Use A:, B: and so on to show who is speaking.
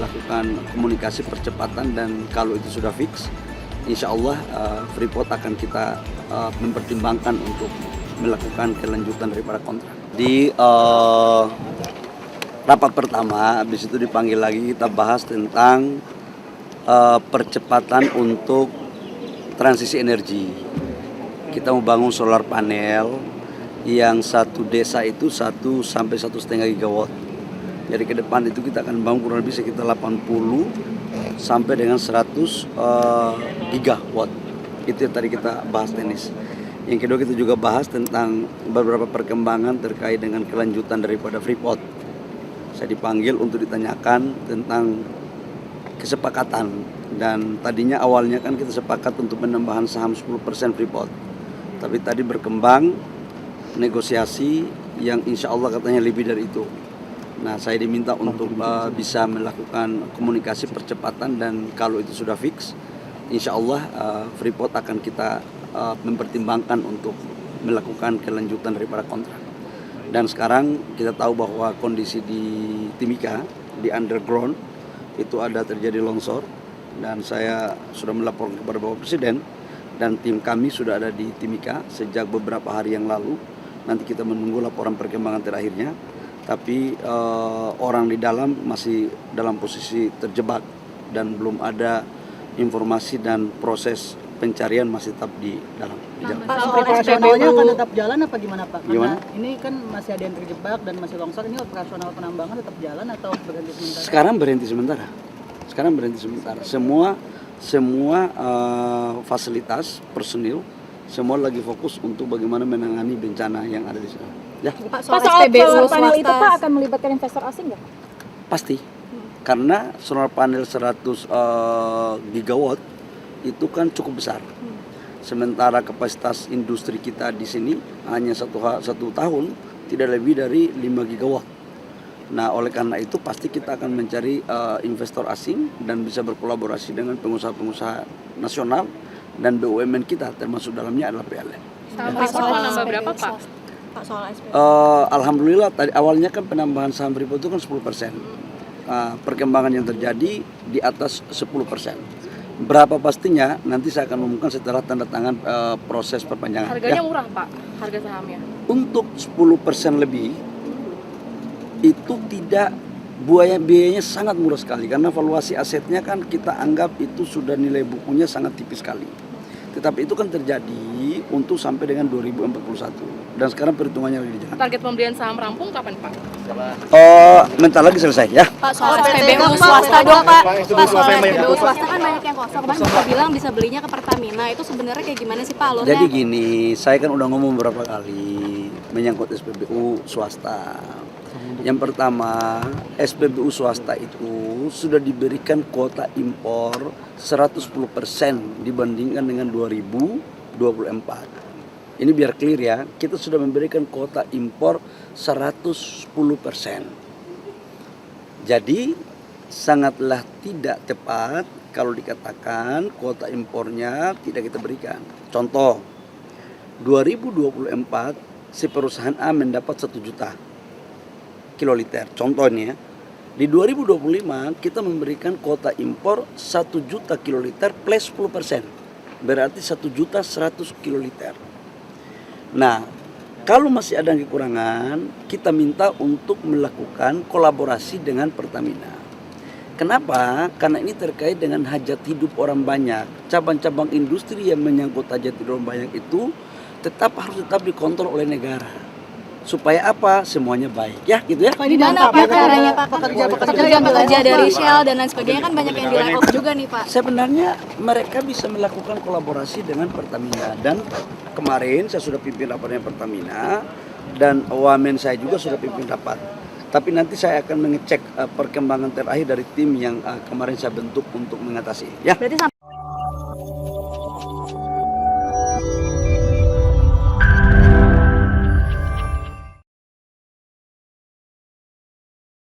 A: melakukan komunikasi percepatan, dan kalau itu sudah fix, insya Allah Freeport akan kita mempertimbangkan untuk melakukan kelanjutan daripada kontrak. Di rapat pertama, habis itu dipanggil lagi, kita bahas tentang percepatan untuk transisi energi. Kita mau bangun solar panel yang satu desa itu 1 sampai 1,5 gigawatt. Jadi ke depan itu kita akan bangun kurang lebih sekitar 80 sampai dengan 100 gigawatt. Itu yang tadi kita bahas teknis. Yang kedua, kita juga bahas tentang beberapa perkembangan terkait dengan kelanjutan daripada Freeport. Saya dipanggil untuk ditanyakan tentang kesepakatan, dan tadinya awalnya kan kita sepakat untuk penambahan saham 10% Freeport. Tapi tadi berkembang negosiasi yang insya Allah katanya lebih dari itu. Nah, saya diminta untuk bisa melakukan komunikasi percepatan, dan kalau itu sudah fix, insya Allah Freeport akan kita mempertimbangkan untuk melakukan kelanjutan daripada kontrak. Dan sekarang kita tahu bahwa kondisi di Timika, di underground, itu ada terjadi longsor, dan saya sudah melapor kepada Bapak Presiden, dan tim kami sudah ada di Timika sejak beberapa hari yang lalu. Nanti kita menunggu laporan perkembangan terakhirnya. Tapi orang di dalam masih dalam posisi terjebak dan belum ada informasi, dan proses pencarian masih tetap di dalam.
B: Pak, soal operasionalnya akan tetap jalan apa gimana Pak? Karena ini kan masih ada yang terjebak dan masih longsor, ini operasional penambangan tetap jalan atau berhenti sementara?
A: Sekarang berhenti sementara. Semua fasilitas personil semua lagi fokus untuk bagaimana menangani bencana yang ada di sana. Ya.
C: Pak, soal SPBU panel itu Pak akan melibatkan investor asing nggak?
A: Pasti. Karena solar panel 100 gigawatt itu kan cukup besar. Sementara kapasitas industri kita di sini hanya satu tahun tidak lebih dari 5 gigawatt. Nah, oleh karena itu pasti kita akan mencari investor asing dan bisa berkolaborasi dengan pengusaha-pengusaha nasional dan BUMN kita, termasuk dalamnya adalah PLN.
D: Saham Freeport nambah berapa Pak?
C: Pak, soal SPBU.
A: Alhamdulillah tadi awalnya kan penambahan saham Freeport itu kan 10%. Perkembangan yang terjadi di atas 10%. Berapa pastinya nanti saya akan umumkan setelah tanda tangan proses perpanjangan.
D: Harganya murah Pak, harga sahamnya?
A: Untuk 10% lebih itu tidak, biayanya sangat murah sekali, karena valuasi asetnya kan kita anggap itu sudah nilai bukunya sangat tipis sekali. Tetapi itu kan terjadi untuk sampai dengan 2041, dan sekarang perhitungannya lagi dijalankan.
D: Target pembelian saham rampung kapan Pak?
A: Bentar lagi selesai ya.
C: Pak, soal SPBU swasta dong Pak. Pak, soal SPBU swasta kan banyak yang kosong. Kemarin Bapak bilang bisa belinya ke Pertamina. Itu sebenarnya kayak gimana sih Pak alurnya?
A: Jadi gini, saya kan udah ngomong beberapa kali menyangkut SPBU swasta. Yang pertama, SPBU swasta itu sudah diberikan kuota impor 110% dibandingkan dengan 2024. Ini biar clear ya, kita sudah memberikan kuota impor 110%. Jadi sangatlah tidak tepat kalau dikatakan kuota impornya tidak kita berikan. Contoh, 2024 si perusahaan A mendapat 1 juta kiloliter. Contohnya, di 2025 kita memberikan kuota impor 1 juta kiloliter plus 10%. Berarti 1 juta 100 kiloliter. Nah, kalau masih ada kekurangan, kita minta untuk melakukan kolaborasi dengan Pertamina. Kenapa? Karena ini terkait dengan hajat hidup orang banyak. Cabang-cabang industri yang menyangkut hajat hidup orang banyak itu harus tetap dikontrol oleh negara. Supaya apa? Semuanya baik. Ya, gitu ya.
C: Gimana Pak caranya Pak? Pekerja dari Shell dan lain sebagainya kan banyak yang di layoff juga nih Pak.
A: Sebenarnya mereka bisa melakukan kolaborasi dengan Pertamina, dan kemarin saya sudah pimpin rapat dengan Pertamina, dan wamen saya juga sudah pimpin rapat. Tapi nanti saya akan mengecek perkembangan terakhir dari tim yang kemarin saya bentuk untuk mengatasi. Ya.
C: Berarti